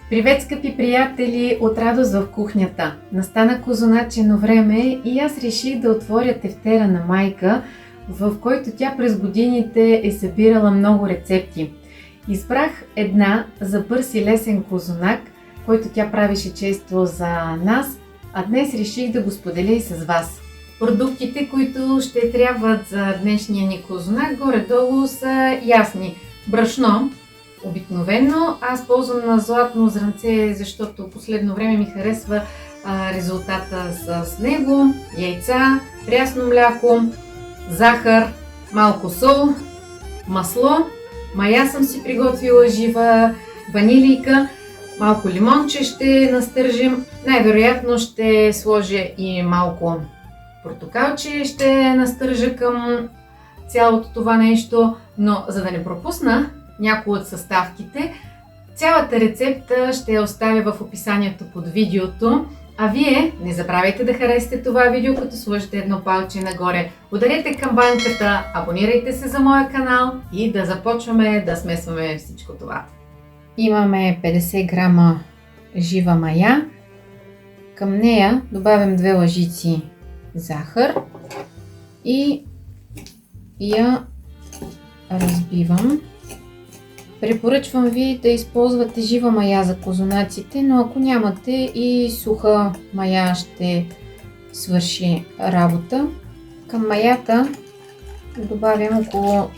Привет, скъпи приятели от Радост в кухнята! Настана козуначено време и аз реших да отворя тефтера на майка, в който тя през годините е събирала много рецепти. Избрах една за бърз и лесен козунак, който тя правеше често за нас, а днес реших да го споделя и с вас. Продуктите, които ще трябват за днешния ни козунак, горе-долу са ясни. Брашно. Обикновено аз ползвам на златно зранце, защото последно време ми харесва резултата с него. Яйца, прясно мляко, захар, малко сол, масло, мая съм си приготвила жива, ванилийка, малко лимонче ще настържим. Най-вероятно ще сложа и малко портокалче, ще настържа към цялото това нещо, но за да не пропусна някои от съставките, цялата рецепта ще я оставя в описанието под видеото. А вие не забравяйте да харесате това видео, като сложите едно палче нагоре. Ударете камбанката, абонирайте се за моя канал и да започваме да смесваме всичко това. Имаме 50 грама жива мая. Към нея добавям 2 лъжици захар и я разбивам. Препоръчвам ви да използвате жива мая за козунаците, но ако нямате и суха мая ще свърши работа. Към маята добавям около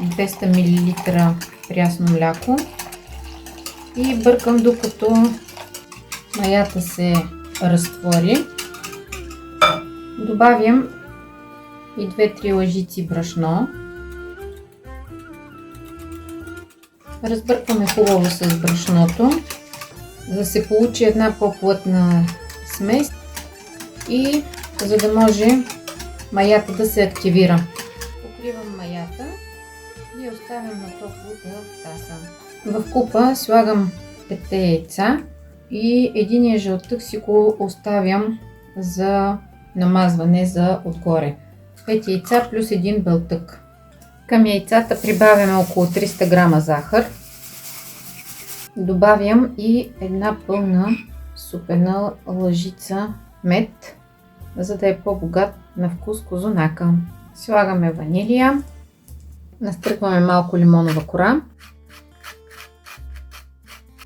200 мл прясно мляко и бъркам докато маята се разтвори. Добавям и 2-3 лъжици брашно. Разбъркваме хубаво с брашното, за да се получи една по-плътна смес и за да може маята да се активира. Покривам маята и оставям на топло да таса. В купа слагам 5 яйца и единия жълтък си го оставям за намазване за отгоре. 5 яйца плюс 1 белтък. Към яйцата прибавяме около 300 грама захар. Добавям и една пълна супена лъжица мед, за да е по-богат на вкус козунака. Слагаме ванилия, настръкваме малко лимонова кора,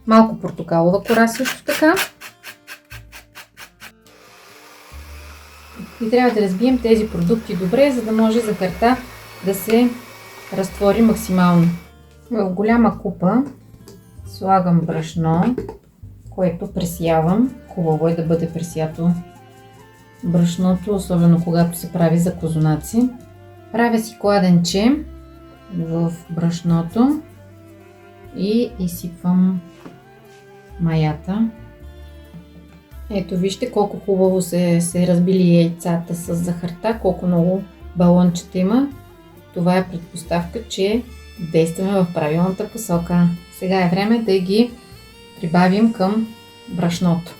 малко портокалова кора също така. И трябва да разбием тези продукти добре, за да може захарта да се разтвори максимално. В голяма купа слагам брашно, което пресявам. Хубаво е да бъде пресято брашното, особено когато се прави за козунаци. Правя си кладенче в брашното и изсипвам маята. Ето вижте колко хубаво се разбили яйцата с захарта, колко много балончета има. Това е предпоставка, че действаме в правилната посока. Сега е време да ги прибавим към брашното.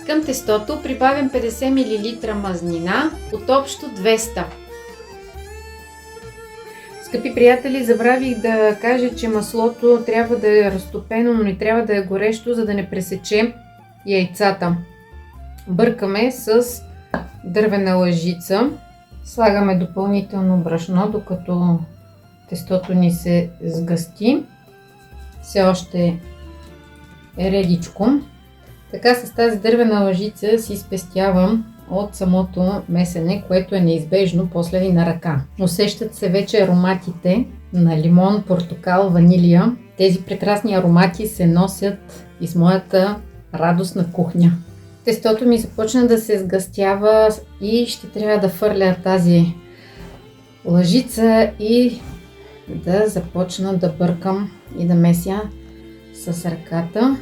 Към тестото прибавям 50 мл мазнина от общо 200. Скъпи приятели, забравих да кажа, че маслото трябва да е разтопено, но не трябва да е горещо, за да не пресече яйцата. Бъркаме с дървена лъжица. Слагаме допълнително брашно, докато тестото ни се сгъсти. Все още е редичко. Така с тази дървена лъжица си спестявам от самото месене, което е неизбежно после и на ръка. Усещат се вече ароматите на лимон, портокал, ванилия. Тези прекрасни аромати се носят из моята радостна кухня. Тестото ми започна да се сгъстява и ще трябва да фърля тази лъжица и да започна да бъркам и да меся с ръката.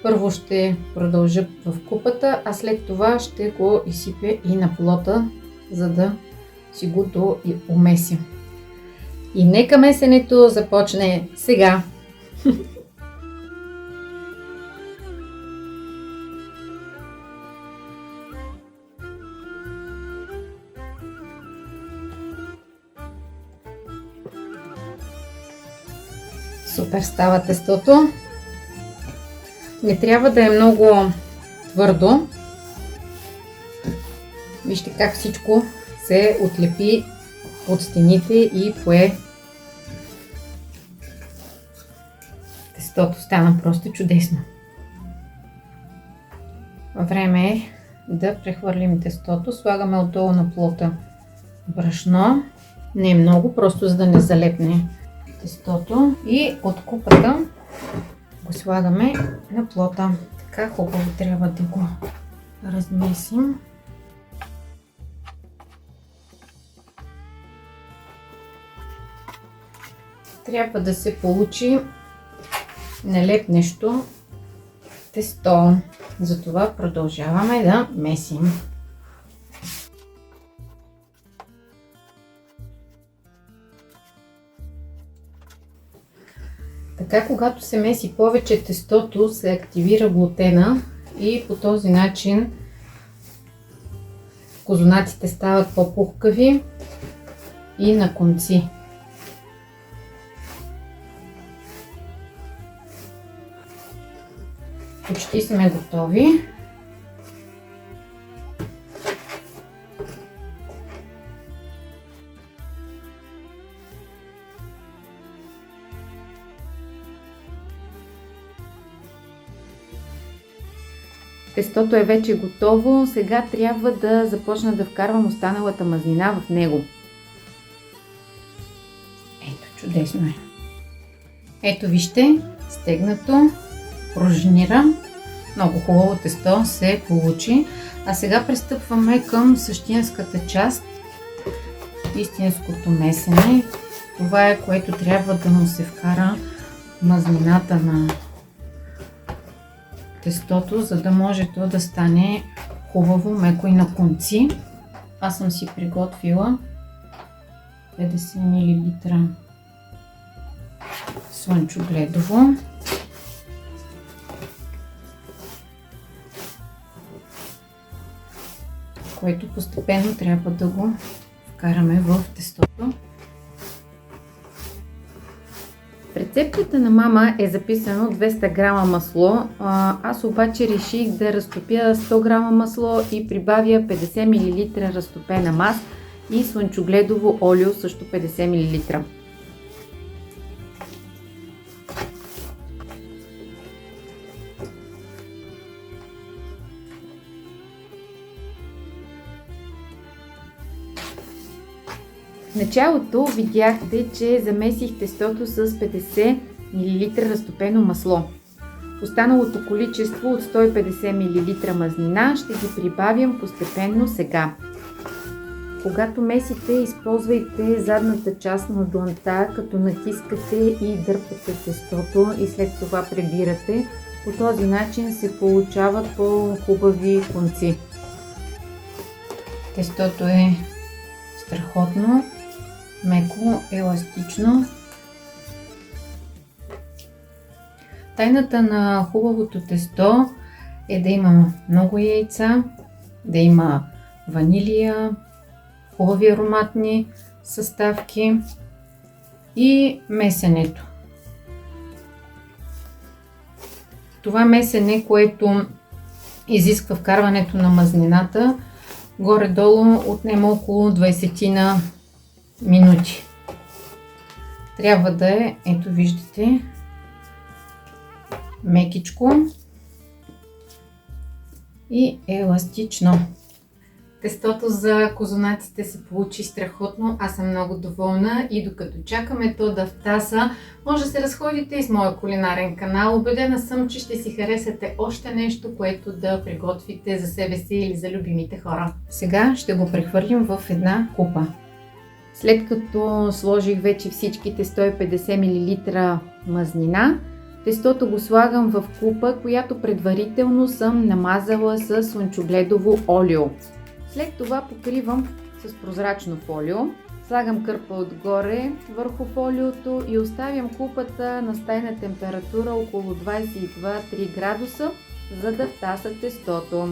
Първо ще продължа в купата, а след това ще го изсипя и на плота, за да си го доумеся. И нека месенето започне сега! Супер става тестото. Не трябва да е много твърдо. Вижте как всичко се отлепи от стените и пое. Тестото стана просто чудесно. Време е да прехвърлим тестото. Слагаме отдолу на плота брашно. Не е много, просто за да не залепне тестото. И от купата го слагаме на плота. Така хубаво трябва да го размесим. Трябва да се получи налепнещо тесто. Затова продължаваме да месим. Така, когато се меси повече тестото, се активира глутена и по този начин козунаците стават по-пухкави и на конци. Почти сме готови. Тестото е вече готово. Сега трябва да започна да вкарвам останалата мазнина в него. Ето, чудесно е. Ето вижте, стегнато, пружинира. Много хубаво тесто се получи. А сега пристъпваме към същинската част. Истинското месене. Това е, което трябва да му се вкара мазнината на тестото, за да може то да стане хубаво, меко и на конци. Аз съм си приготвила 50 мл слънчогледово. Което постепенно трябва да го вкараме в тестото. В рецептата на мама е записано 200 грама масло, аз обаче реших да разтопя 100 грама масло и прибавя 50 мл разтопена мас и слънчогледово олио също 50 мл. В началото видяхте, че замесих тестото с 50 мл разтопено масло. Останалото количество от 150 мл мазнина ще ги прибавям постепенно сега. Когато месите, използвайте задната част на дланта, като натискате и дърпате тестото и след това прибирате. По този начин се получават по-хубави конци. Тестото е страхотно, меко, еластично. Тайната на хубавото тесто е да има много яйца, да има ванилия, хубави ароматни съставки и месенето. Това месене, което изисква вкарването на мазнината, горе-долу отнема около 20 минути. Трябва да е, ето виждате, мекичко и еластично. Тестото за козунаците се получи страхотно, аз съм много доволна и докато чакаме то да втаса, може да се разходите и с моя кулинарен канал. Убедена съм, че ще си харесате още нещо, което да приготвите за себе си или за любимите хора. Сега ще го прехвърлим в една купа. След като сложих вече всичките 150 мл мазнина, тестото го слагам в купа, която предварително съм намазала с слънчогледово олио. След това покривам с прозрачно фолио, слагам кърпа отгоре върху фолиото и оставям купата на стайна температура около 22-3 градуса, за да втаса тестото.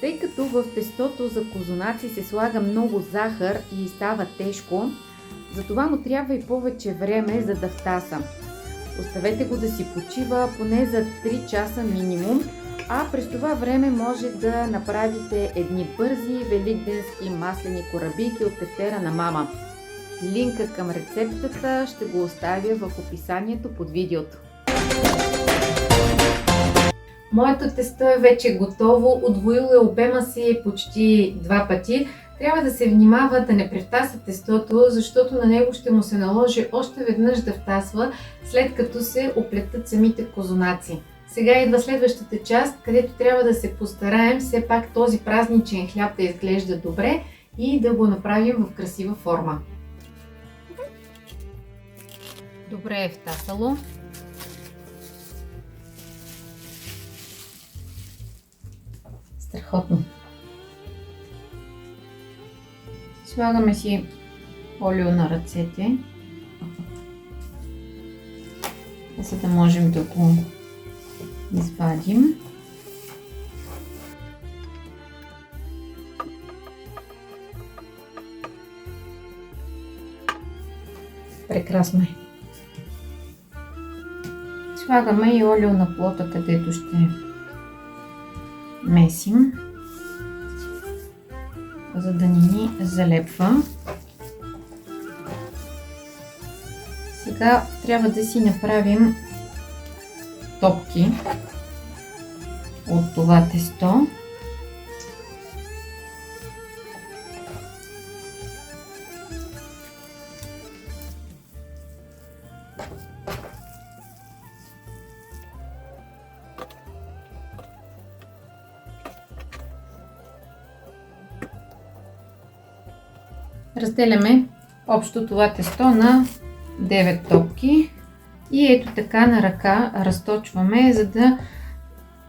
Тъй като в тестото за козунаци се слага много захар и става тежко, затова му трябва и повече време, за да втаса. Оставете го да си почива поне за 3 часа минимум, а през това време може да направите едни бързи великденски маслени корабийки от тефтера на мама. Линка към рецептата ще го оставя в описанието под видеото. Моето тесто е вече готово, удвоило е обема си почти 2 пъти. Трябва да се внимава да не превтаса тестото, защото на него ще му се наложи още веднъж да втасва, след като се оплетат самите козунаци. Сега идва следващата част, където трябва да се постараем все пак този празничен хляб да изглежда добре и да го направим в красива форма. Добре е втасало. Страхотно. Слагаме си олио на ръцете, за да можем да го извадим. Прекрасно е. Слагаме и олио на плота, където ще месим, за да не ни залепва. Сега трябва да си направим топки от това тесто. Разделяме общо това тесто на 9 топки и ето така на ръка разточваме, за да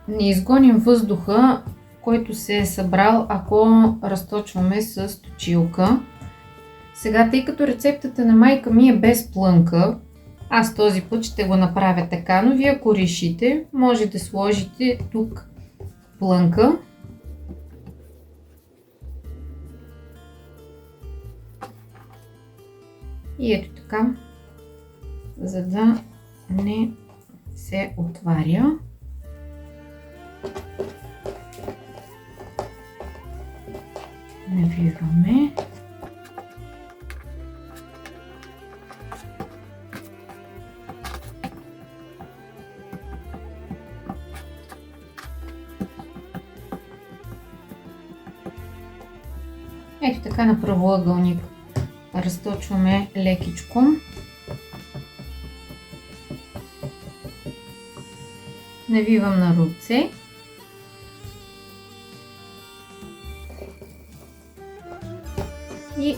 не изгоним въздуха, който се е събрал, ако разточваме с точилка. Сега, тъй като рецептата на майка ми е без плънка, аз този път ще го направя така, но вие ако решите, може да сложите тук плънка. И ето така, за да не се отваря. Навиваме. Ето така на правоъгълник разточваме лекичко. Навивам на ръце. И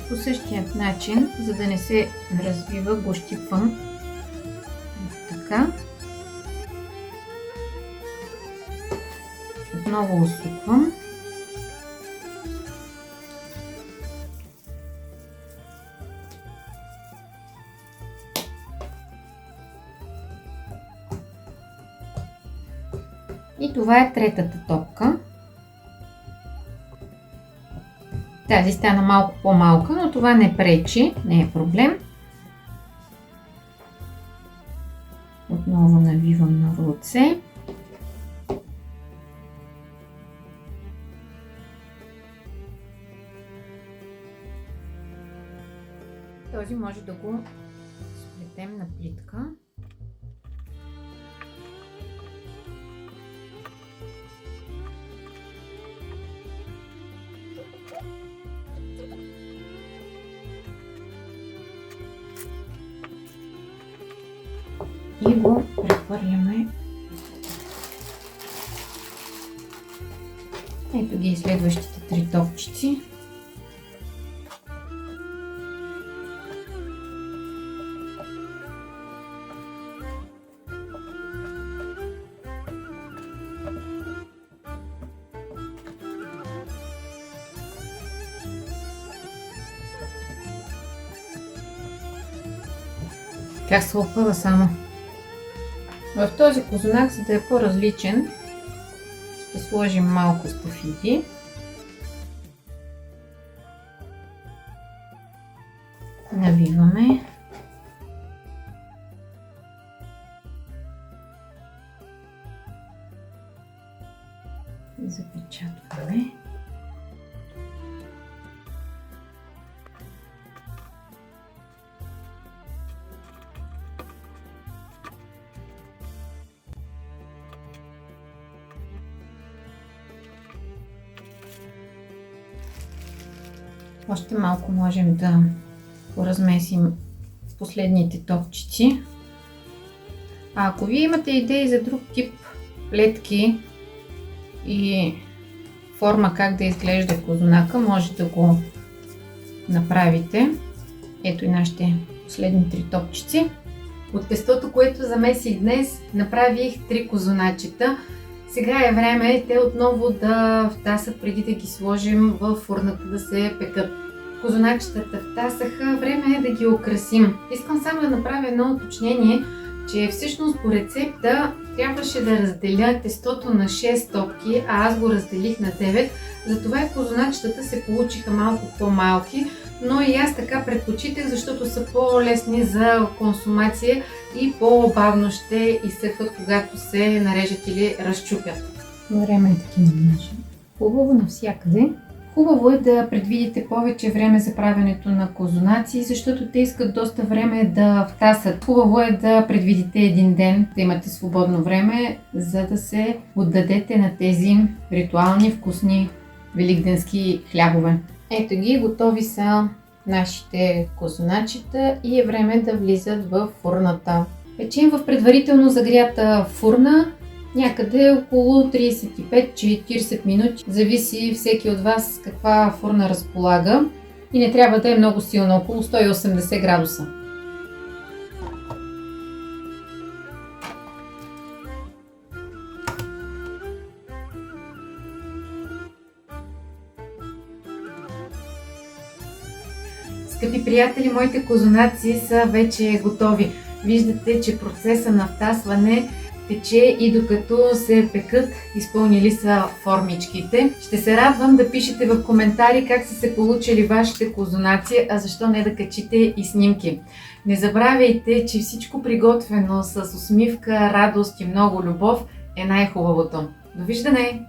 по същия начин, за да не се развива, го щипвам. Така. Отново усуквам. И това е третата топка. Тази стана малко по-малка, но това не пречи, не е проблем. Отново навивам на ръце. Този може да го сплетем на плитка. И го прехвърляме. Ето ги следващите 3 топчици. Как се опъва само. В този козунак, за да е по-различен, ще сложим малко стафиди. Навиваме. Още малко можем да поразмесим последните топчици. А ако вие имате идеи за друг тип плетки и форма как да изглежда козунака, може да го направите. Ето и нашите последни 3 топчици. От тестото, което замесих днес, направих 3 козуначета. Сега е време те отново да втасат преди да ги сложим в фурната да се пекат. Козуначетата втасаха, време е да ги украсим. Искам само да направя едно уточнение, че всъщност по рецепта трябваше да разделя тестото на 6 топки, а аз го разделих на 9. Затова и козуначетата се получиха малко по-малки, но и аз така предпочитах, защото са по-лесни за консумация и по-бавно ще изсъхват, когато се нарежат или разчупят. Време е такива наши. Хубаво навсякъде. Хубаво е да предвидите повече време за правенето на козунаци, защото те искат доста време да втасат. Хубаво е да предвидите един ден, да имате свободно време, за да се отдадете на тези ритуални, вкусни великденски хлябове. Ето ги, готови са нашите козуначета и е време да влизат в фурната. Печем в предварително загрята фурна някъде около 35-40 минути. Зависи всеки от вас каква фурна разполага и не трябва да е много силна, около 180 градуса. Скъпи приятели, моите козунаци са вече готови. Виждате, че процеса на втасване тече и докато се пекат, изпълнили са формичките. Ще се радвам да пишете в коментари как са се получили вашите козунаци, а защо не да качите и снимки. Не забравяйте, че всичко приготвено с усмивка, радост и много любов е най-хубавото. Довиждане!